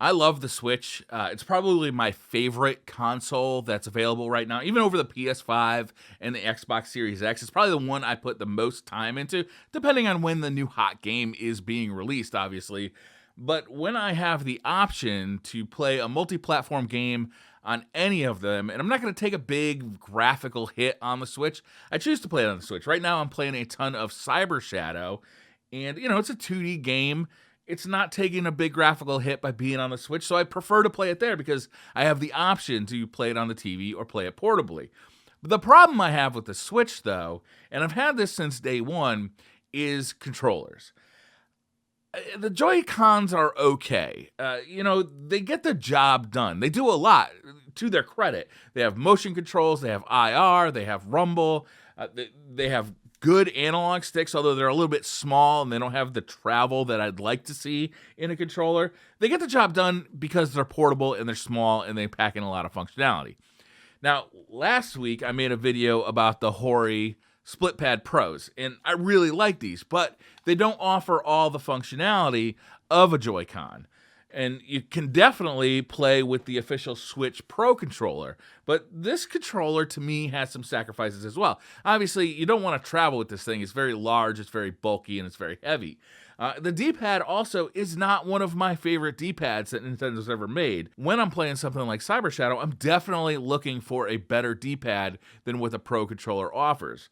I love the Switch. It's probably my favorite console that's available right now, even over the PS5 and the Xbox Series X. It's probably the one I put the most time into, depending on when the new hot game is being released, obviously. But when I have the option to play a multi-platform game on any of them, and I'm not going to take a big graphical hit on the Switch, I choose to play it on the Switch. Right now, I'm playing a ton of Cyber Shadow, and, it's a 2D game. It's not taking a big graphical hit by being on the Switch, so I prefer to play it there because I have the option to play it on the TV or play it portably. The problem I have with the Switch, though, and I've had this since day one, is controllers. The Joy-Cons are okay. They get the job done. They do a lot, to their credit. They have motion controls, they have IR, they have rumble, they have good analog sticks, although they're a little bit small and they don't have the travel that I'd like to see in a controller. They get the job done because they're portable and they're small and they pack in a lot of functionality. Now, last week I made a video about the Hori Split Pad Pros, and I really like these, but they don't offer all the functionality of a Joy-Con. And you can definitely play with the official Switch Pro controller. But this controller, to me, has some sacrifices as well. Obviously, you don't want to travel with this thing. It's very large, it's very bulky, and it's very heavy. The D-pad also is not one of my favorite D-pads that Nintendo's ever made. When I'm playing something like Cyber Shadow, I'm definitely looking for a better D-pad than what the Pro controller offers.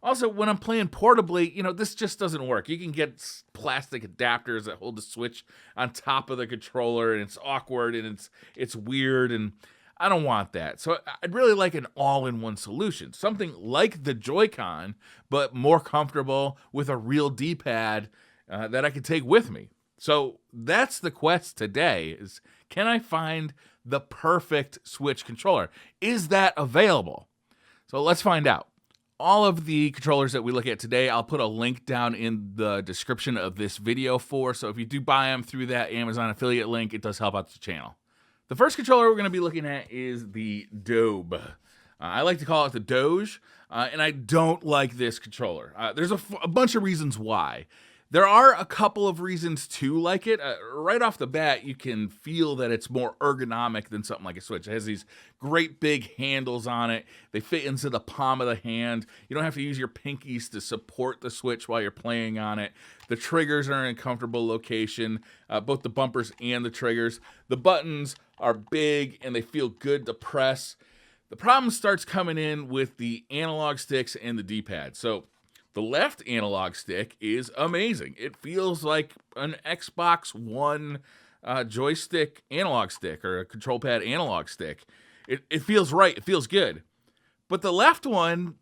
Also, when I'm playing portably, this just doesn't work. You can get plastic adapters that hold the Switch on top of the controller, and it's awkward, and it's weird, and I don't want that. So I'd really like an all-in-one solution. Something like the Joy-Con, but more comfortable with a real D-pad that I could take with me. So that's the quest today, is can I find the perfect Switch controller? Is that available? So let's find out. All of the controllers that we look at today, I'll put a link down in the description of this video for, so if you do buy them through that Amazon affiliate link, it does help out the channel. The first controller we're going to be looking at is the Dobe. I like to call it the Doge, and I don't like this controller. There's a bunch of reasons why. There are a couple of reasons to like it. Right off the bat, you can feel that it's more ergonomic than something like a Switch. It has these great big handles on it. They fit into the palm of the hand. You don't have to use your pinkies to support the Switch while you're playing on it. The triggers are in a comfortable location, both the bumpers and the triggers. The buttons are big and they feel good to press. The problem starts coming in with the analog sticks and the D-pad. So the left analog stick is amazing. It feels like an Xbox One joystick analog stick or a control pad analog stick. It feels right. It feels good. But the left one,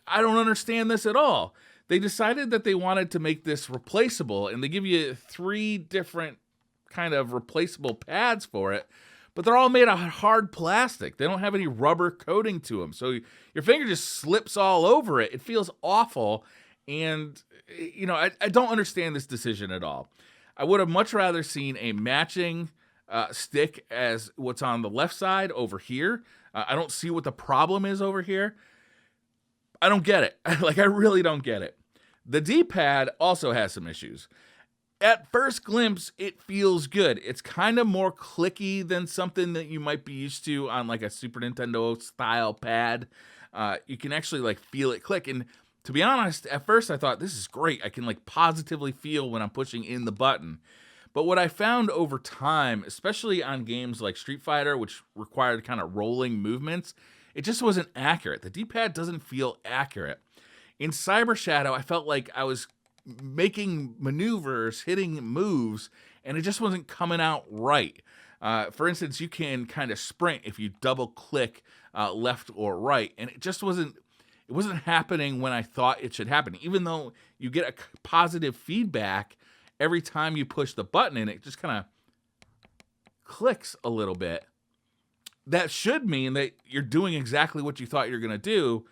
I don't understand this at all. They decided that they wanted to make this replaceable, and they give you 3 different kind of replaceable pads for it. But they're all made of hard plastic. They don't have any rubber coating to them. So your finger just slips all over it. It feels awful. And, I don't understand this decision at all. I would have much rather seen a matching stick as what's on the left side over here. I don't see what the problem is over here. I don't get it. I really don't get it. The D-pad also has some issues. At first glimpse, it feels good. It's kind of more clicky than something that you might be used to on like a Super Nintendo style pad. You can actually feel it click. And to be honest, at first I thought this is great. I can positively feel when I'm pushing in the button. But what I found over time, especially on games like Street Fighter, which required kind of rolling movements, it just wasn't accurate. The D-pad doesn't feel accurate. In Cyber Shadow, I felt like I was making maneuvers, hitting moves, and it just wasn't coming out right. For instance, you can kind of sprint if you double click left or right, and it wasn't happening when I thought it should happen. Even though you get a positive feedback every time you push the button in, it just kind of clicks a little bit. That should mean that you're doing exactly what you thought you're going to do,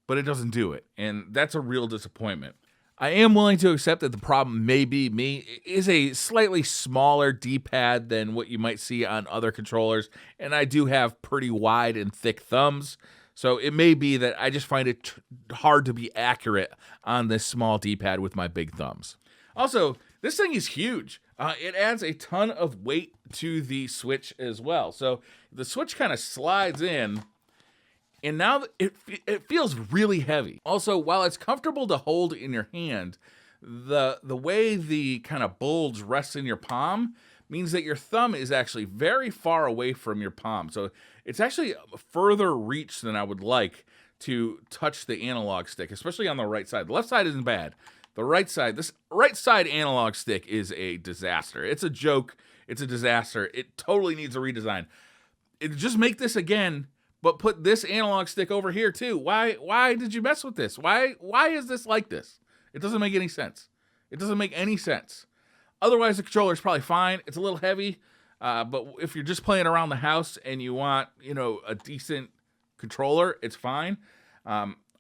but it doesn't do it, and that's a real disappointment. I am willing to accept that the problem may be me. It is a slightly smaller D-pad than what you might see on other controllers, and I do have pretty wide and thick thumbs, so it may be that I just find it hard to be accurate on this small D-pad with my big thumbs. Also, This thing is huge. It adds a ton of weight to the Switch as well. So the Switch kind of slides in, and now it feels really heavy. Also, while it's comfortable to hold in your hand, the way the kind of bulge rests in your palm means that your thumb is actually very far away from your palm. So it's actually a further reach than I would like to touch the analog stick, especially on the right side. The left side isn't bad. The right side, this right side analog stick is a disaster. It's a joke. It's a disaster. It totally needs a redesign. Just make this again, but put this analog stick over here too. Why did you mess with this? Why is this like this? It doesn't make any sense. It doesn't make any sense. Otherwise, the controller is probably fine. It's a little heavy, but if you're just playing around the house and you want, a decent controller, it's fine.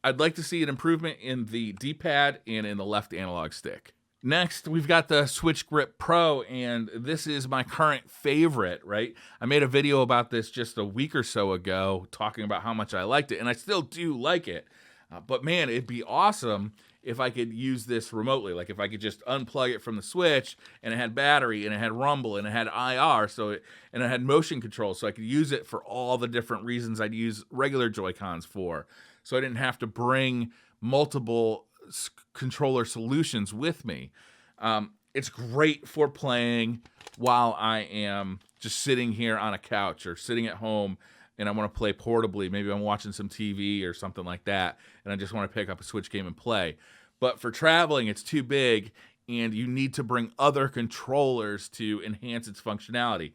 I'd like to see an improvement in the D-pad and in the left analog stick. Next, we've got the Switch Grip Pro, and this is my current favorite, right? I made a video about this just a week or so ago, talking about how much I liked it, and I still do like it. But man, it'd be awesome if I could use this remotely. Like if I could just unplug it from the Switch, and it had battery, and it had rumble, and it had IR, and it had motion control, so I could use it for all the different reasons I'd use regular Joy-Cons for. So I didn't have to bring multiple controller solutions with me. It's great for playing while I am just sitting here on a couch or sitting at home and I want to play portably. Maybe I'm watching some TV or something like that, and I just want to pick up a Switch game and play. But for traveling, it's too big, and you need to bring other controllers to enhance its functionality.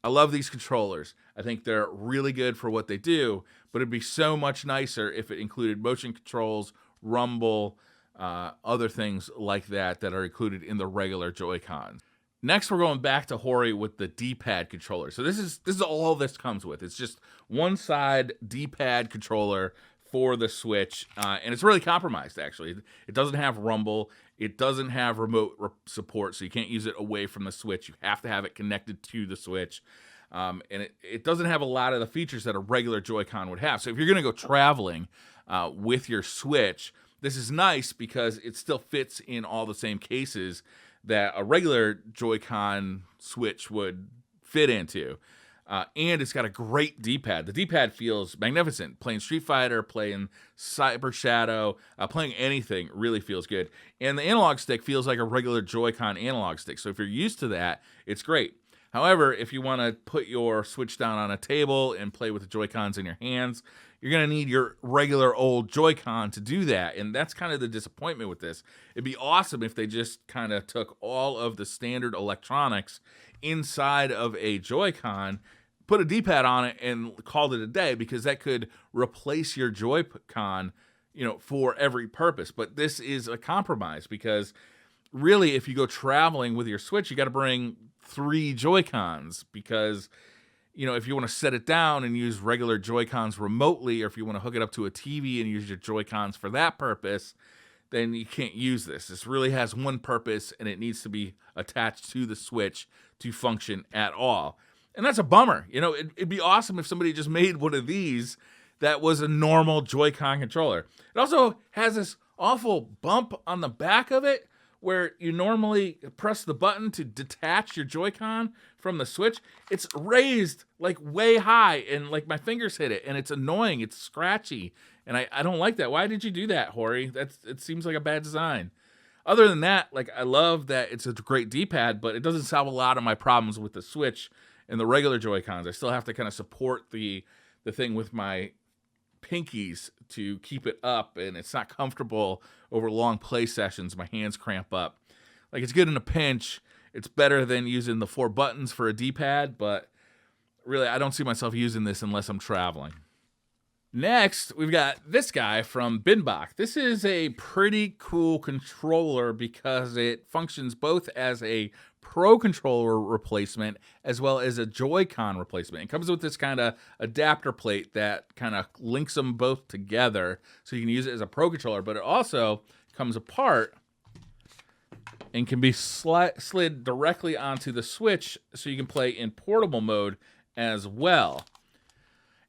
I love these controllers. I think they're really good for what they do, but it'd be so much nicer if it included motion controls, rumble, other things like that are included in the regular Joy-Cons. Next, we're going back to Hori with the D-pad controller. So this is all this comes with. It's just one side D-pad controller for the Switch, and it's really compromised, actually. It doesn't have rumble. It doesn't have remote support, so you can't use it away from the Switch. You have to have it connected to the Switch. And it doesn't have a lot of the features that a regular Joy-Con would have. So if you're going to go traveling with your Switch, this is nice because it still fits in all the same cases that a regular Joy-Con Switch would fit into. And it's got a great D-pad. The D-pad feels magnificent. Playing Street Fighter, playing Cyber Shadow, playing anything really feels good. And the analog stick feels like a regular Joy-Con analog stick. So if you're used to that, it's great. However, if you want to put your Switch down on a table and play with the Joy-Cons in your hands, you're going to need your regular old Joy-Con to do that. And that's kind of the disappointment with this. It'd be awesome if they just kind of took all of the standard electronics inside of a Joy-Con, put a D-pad on it, and called it a day, because that could replace your Joy-Con, for every purpose. But this is a compromise, because really, if you go traveling with your Switch, you got to bring 3 Joy-Cons, because if you want to set it down and use regular Joy-Cons remotely, or if you want to hook it up to a TV and use your Joy-Cons for that purpose, then you can't use this. This really has one purpose, and it needs to be attached to the Switch to function at all. And that's a bummer. It'd be awesome if somebody just made one of these that was a normal Joy-Con controller. It also has this awful bump on the back of it, where you normally press the button to detach your Joy-Con from the Switch. It's raised like way high, and like my fingers hit it, and it's annoying. It's scratchy, and I don't like that. Why did you do that, Hori? It seems like a bad design. Other than that, I love that it's a great D-pad, but it doesn't solve a lot of my problems with the Switch and the regular Joy-Cons. I still have to kind of support the thing with my pinkies to keep it up, and it's not comfortable over long play sessions. My hands cramp up. It's good in a pinch. It's better than using the 4 buttons for a D-pad, but really, I don't see myself using this unless I'm traveling. Next, we've got this guy from Binbach. This is a pretty cool controller because it functions both as a Pro controller replacement as well as a Joy-Con replacement. It comes with this kind of adapter plate that kind of links them both together so you can use it as a Pro controller, but it also comes apart and can be slid directly onto the Switch so you can play in portable mode as well.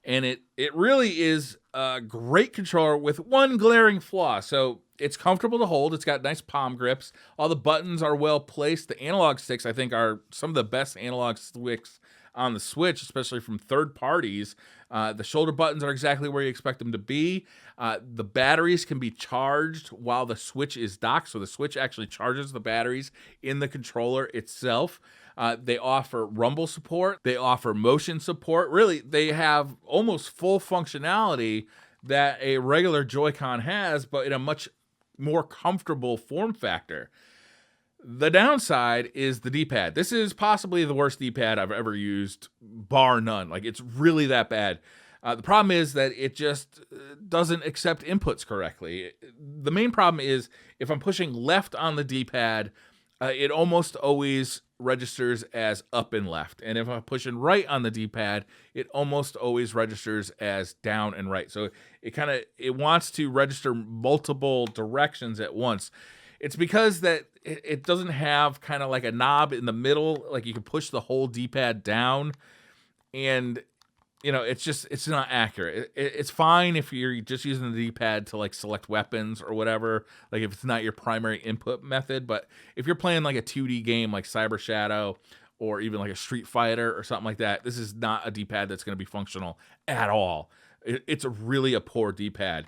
And it really is a great controller with one glaring flaw. So It's comfortable to hold. It's got nice palm grips. All the buttons are well placed. The analog sticks, I think, are some of the best analog sticks on the Switch, especially from third parties. The shoulder buttons are exactly where you expect them to be. The batteries can be charged while the Switch is docked, so the Switch actually charges the batteries in the controller itself. They offer rumble support. They offer motion support. Really, they have almost full functionality that a regular Joy-Con has, but in a much more comfortable form factor. The downside is the D-pad. This is possibly the worst D-pad I've ever used, bar none. Like, it's really that bad. The problem is that it just doesn't accept inputs correctly. The main problem is if I'm pushing left on the D-pad, it almost always registers as up and left. And if I'm pushing right on the D-pad, it almost always registers as down and right. So it wants to register multiple directions at once. It's because that it doesn't have kind of like a knob in the middle, like you can push the whole D-pad down, and it's not accurate. It's fine if you're just using the D-pad to like select weapons or whatever, like if it's not your primary input method. But if you're playing like a 2D game like Cyber Shadow or even like a Street Fighter or something like that, this is not a D-pad that's going to be functional at all. It's really a poor D-pad,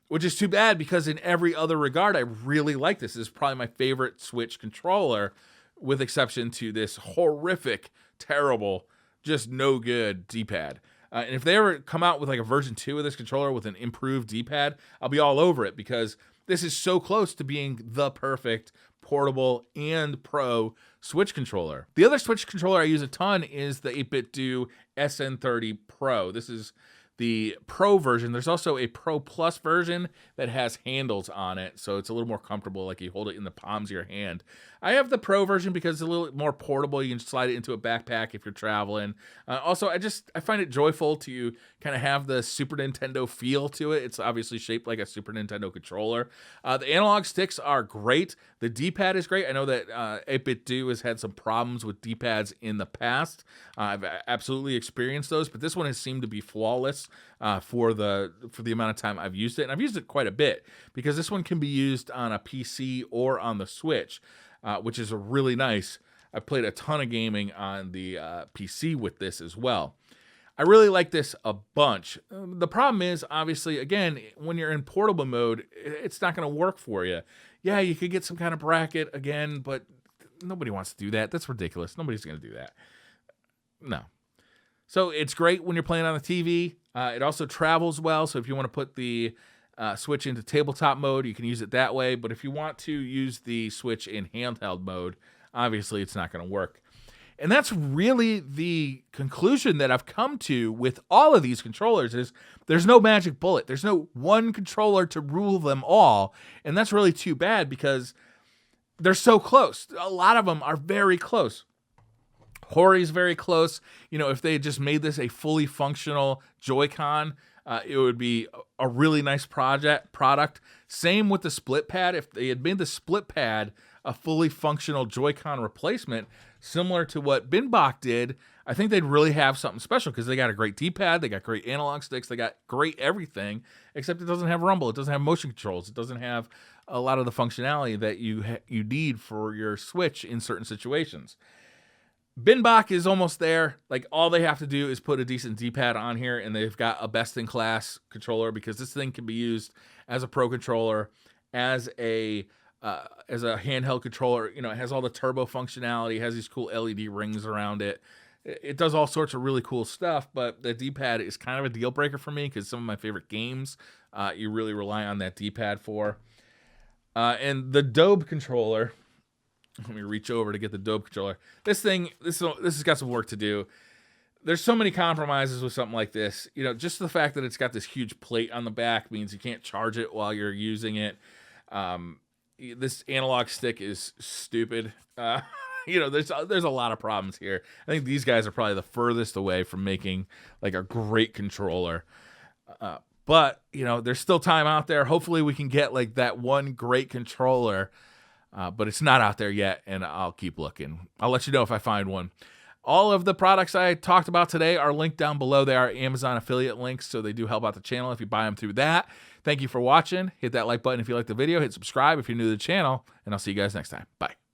which is too bad because in every other regard, I really like this. This is probably my favorite Switch controller, with exception to this horrific, terrible, just no good D-pad. And if they ever come out with like a version 2 of this controller with an improved D-pad, I'll be all over it because this is so close to being the perfect portable and pro Switch controller. The other Switch controller I use a ton is the 8-bit Do Sn30 Pro. This is the Pro version. There's also a Pro Plus version that has handles on it, so it's a little more comfortable, like you hold it in the palms of your hand. I have the Pro version because it's a little more portable. You can slide it into a backpack if you're traveling. Also, I find it joyful to kind of have the Super Nintendo feel to it. It's obviously shaped like a Super Nintendo controller. The analog sticks are great. The D-pad is great. I know that 8-bit Do has had some problems with D-pads in the past. I've absolutely experienced those, but this one has seemed to be flawless for the amount of time I've used it. And I've used it quite a bit because this one can be used on a PC or on the Switch, which is really nice. I've played a ton of gaming on the PC with this as well. I really like this a bunch. The problem is, obviously, again, when you're in portable mode, it's not going to work for you. Yeah, you could get some kind of bracket again, but nobody wants to do that. That's ridiculous. Nobody's going to do that. No. So it's great when you're playing on the TV. It also travels well, so if you want to put the Switch into tabletop mode, you can use it that way. But if you want to use the Switch in handheld mode, obviously it's not going to work. And that's really the conclusion that I've come to with all of these controllers is there's no magic bullet. There's no one controller to rule them all. And that's really too bad because they're so close. A lot of them are very close. Hori's very close. If they had just made this a fully functional Joy-Con, it would be a really nice product. Same with the split pad. If they had made the split pad a fully functional Joy-Con replacement, similar to what Binbach did, I think they'd really have something special because they got a great D-pad, they got great analog sticks, they got great everything, except it doesn't have rumble, it doesn't have motion controls, it doesn't have a lot of the functionality that you need for your Switch in certain situations. Binbach is almost there. Like, all they have to do is put a decent D-pad on here, and they've got a best-in-class controller because this thing can be used as a pro controller, as a handheld controller. It has all the turbo functionality, it has these cool LED rings around it. It does all sorts of really cool stuff, but the D-pad is kind of a deal breaker for me because some of my favorite games you really rely on that D-pad for. And the Dobe controller, let me reach over to get the Dobe controller. This has got some work to do. There's so many compromises with something like this. Just the fact that it's got this huge plate on the back means you can't charge it while you're using it. This analog stick is stupid. There's a lot of problems here. I think these guys are probably the furthest away from making like a great controller. But there's still time out there. Hopefully we can get like that one great controller. But it's not out there yet, and I'll keep looking. I'll let you know if I find one. All of the products I talked about today are linked down below. They are Amazon affiliate links, so they do help out the channel if you buy them through that. Thank you for watching. Hit that like button if you like the video. Hit subscribe if you're new to the channel, and I'll see you guys next time. Bye.